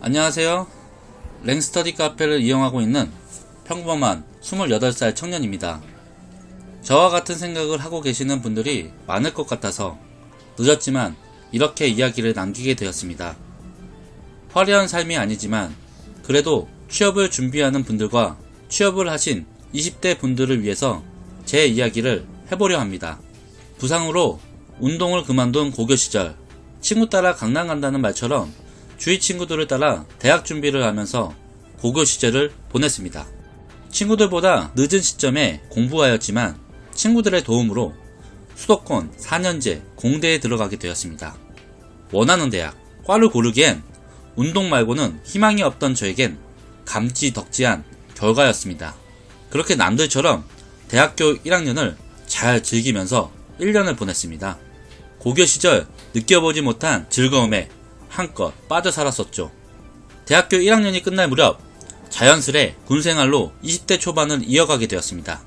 안녕하세요. 랭스터디 카페를 이용하고 있는 평범한 28살 청년입니다. 저와 같은 생각을 하고 계시는 분들이 많을 것 같아서 늦었지만 이렇게 이야기를 남기게 되었습니다. 화려한 삶이 아니지만 그래도 취업을 준비하는 분들과 취업을 하신 20대 분들을 위해서 제 이야기를 해보려 합니다. 부상으로 운동을 그만둔 고교 시절, 친구 따라 강남 간다는 말처럼 주위 친구들을 따라 대학 준비를 하면서 고교 시절을 보냈습니다. 친구들보다 늦은 시점에 공부하였지만 친구들의 도움으로 수도권 4년제 공대에 들어가게 되었습니다. 원하는 대학, 과를 고르기엔 운동 말고는 희망이 없던 저에겐 감지덕지한 결과였습니다. 그렇게 남들처럼 대학교 1학년을 잘 즐기면서 1년을 보냈습니다. 고교 시절 느껴보지 못한 즐거움에 한껏 빠져 살았었죠. 대학교 1학년이 끝날 무렵 자연스레 군생활로 20대 초반을 이어가게 되었습니다.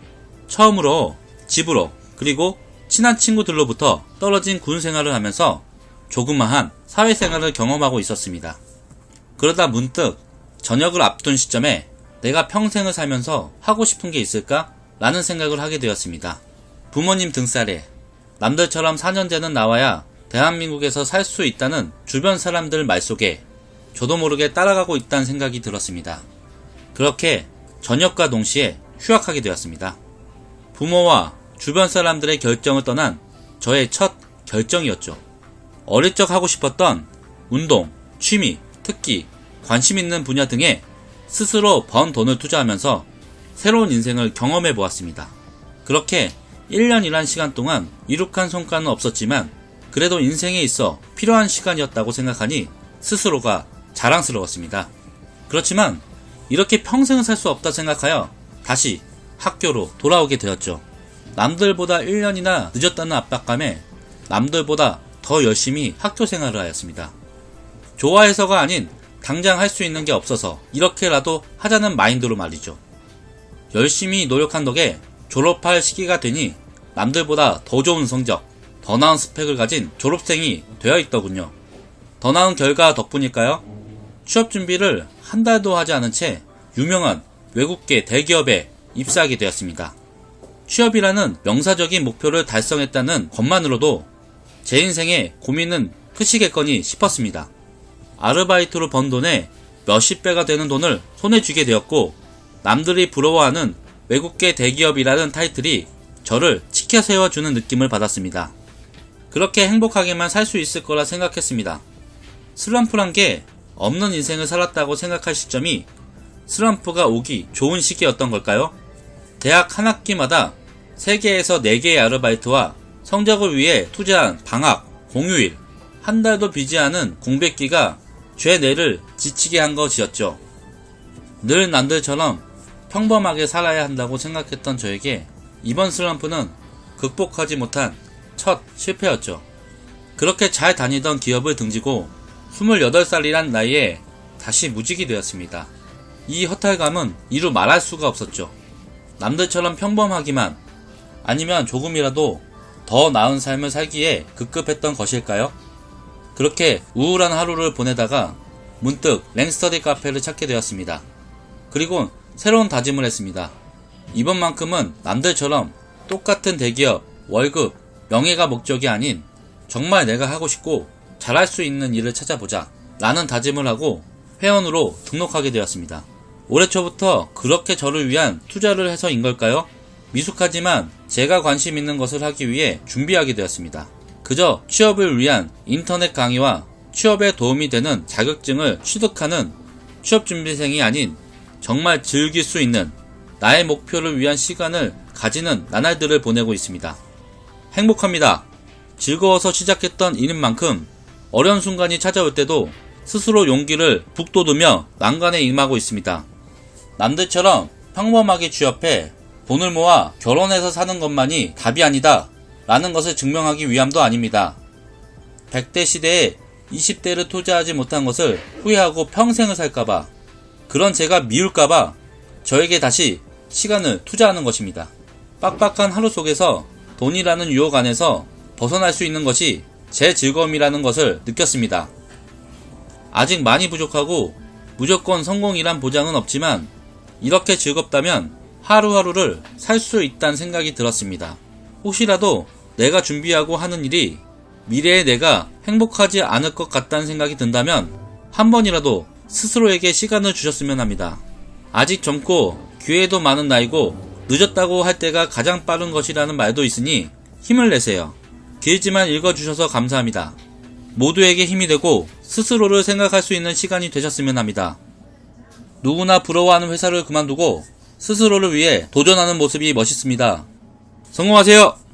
처음으로 집으로 그리고 친한 친구들로부터 떨어진 군생활을 하면서 조그마한 사회생활을 경험하고 있었습니다. 그러다 문득 전역을 앞둔 시점에 내가 평생을 살면서 하고 싶은 게 있을까? 라는 생각을 하게 되었습니다. 부모님 등살에 남들처럼 4년제는 나와야 대한민국에서 살 수 있다는 주변 사람들 말 속에 저도 모르게 따라가고 있다는 생각이 들었습니다. 그렇게 전역과 동시에 휴학하게 되었습니다. 부모와 주변 사람들의 결정을 떠난 저의 첫 결정이었죠. 어릴 적 하고 싶었던 운동, 취미, 특기, 관심 있는 분야 등에 스스로 번 돈을 투자하면서 새로운 인생을 경험해 보았습니다. 그렇게 1년이란 시간 동안 이룩한 성과는 없었지만 그래도 인생에 있어 필요한 시간이었다고 생각하니 스스로가 자랑스러웠습니다. 그렇지만 이렇게 평생을 살 수 없다 생각하여 다시 학교로 돌아오게 되었죠. 남들보다 1년이나 늦었다는 압박감에 남들보다 더 열심히 학교 생활을 하였습니다. 좋아해서가 아닌 당장 할 수 있는 게 없어서 이렇게라도 하자는 마인드로 말이죠. 열심히 노력한 덕에 졸업할 시기가 되니 남들보다 더 좋은 성적, 더 나은 스펙을 가진 졸업생이 되어 있더군요. 더 나은 결과 덕분일까요? 취업 준비를 한 달도 하지 않은 채 유명한 외국계 대기업에 입사하게 되었습니다. 취업이라는 명사적인 목표를 달성했다는 것만으로도 제 인생의 고민은 크시겠거니 싶었습니다. 아르바이트로 번 돈에 몇십 배가 되는 돈을 손에 쥐게 되었고 남들이 부러워하는 외국계 대기업이라는 타이틀이 저를 치켜 세워주는 느낌을 받았습니다. 그렇게 행복하게만 살 수 있을 거라 생각했습니다. 슬럼프란 게 없는 인생을 살았다고 생각할 시점이 슬럼프가 오기 좋은 시기였던 걸까요? 대학 한 학기마다 3개에서 4개의 아르바이트와 성적을 위해 투자한 방학, 공휴일, 한 달도 비지 않은 공백기가 죄 뇌를 지치게 한 것이었죠. 늘 남들처럼 평범하게 살아야 한다고 생각했던 저에게 이번 슬럼프는 극복하지 못한 첫 실패였죠. 그렇게 잘 다니던 기업을 등지고 28살이란 나이에 다시 무직이 되었습니다. 이 허탈감은 이루 말할 수가 없었죠. 남들처럼 평범하기만 아니면 조금이라도 더 나은 삶을 살기에 급급했던 것일까요? 그렇게 우울한 하루를 보내다가 문득 랭스터디 카페를 찾게 되었습니다. 그리고 새로운 다짐을 했습니다. 이번만큼은 남들처럼 똑같은 대기업, 월급, 명예가 목적이 아닌 정말 내가 하고 싶고 잘할 수 있는 일을 찾아보자 라는 다짐을 하고 회원으로 등록하게 되었습니다. 올해 초부터 그렇게 저를 위한 투자를 해서인 걸까요? 미숙하지만 제가 관심 있는 것을 하기 위해 준비하게 되었습니다. 그저 취업을 위한 인터넷 강의와 취업에 도움이 되는 자격증을 취득하는 취업준비생이 아닌 정말 즐길 수 있는 나의 목표를 위한 시간을 가지는 나날들을 보내고 있습니다. 행복합니다. 즐거워서 시작했던 일인 만큼 어려운 순간이 찾아올 때도 스스로 용기를 북돋우며 난간에 임하고 있습니다. 남들처럼 평범하게 취업해 돈을 모아 결혼해서 사는 것만이 답이 아니다 라는 것을 증명하기 위함도 아닙니다. 100대 시대에 20대를 투자하지 못한 것을 후회하고 평생을 살까봐 그런 제가 미울까봐 저에게 다시 시간을 투자하는 것입니다. 빡빡한 하루 속에서 돈이라는 유혹 안에서 벗어날 수 있는 것이 제 즐거움이라는 것을 느꼈습니다. 아직 많이 부족하고 무조건 성공이란 보장은 없지만 이렇게 즐겁다면 하루하루를 살 수 있다는 생각이 들었습니다. 혹시라도 내가 준비하고 하는 일이 미래의 내가 행복하지 않을 것 같다는 생각이 든다면 한 번이라도 스스로에게 시간을 주셨으면 합니다. 아직 젊고 기회도 많은 나이고 늦었다고 할 때가 가장 빠른 것이라는 말도 있으니 힘을 내세요. 길지만 읽어주셔서 감사합니다. 모두에게 힘이 되고 스스로를 생각할 수 있는 시간이 되셨으면 합니다. 누구나 부러워하는 회사를 그만두고 스스로를 위해 도전하는 모습이 멋있습니다. 성공하세요!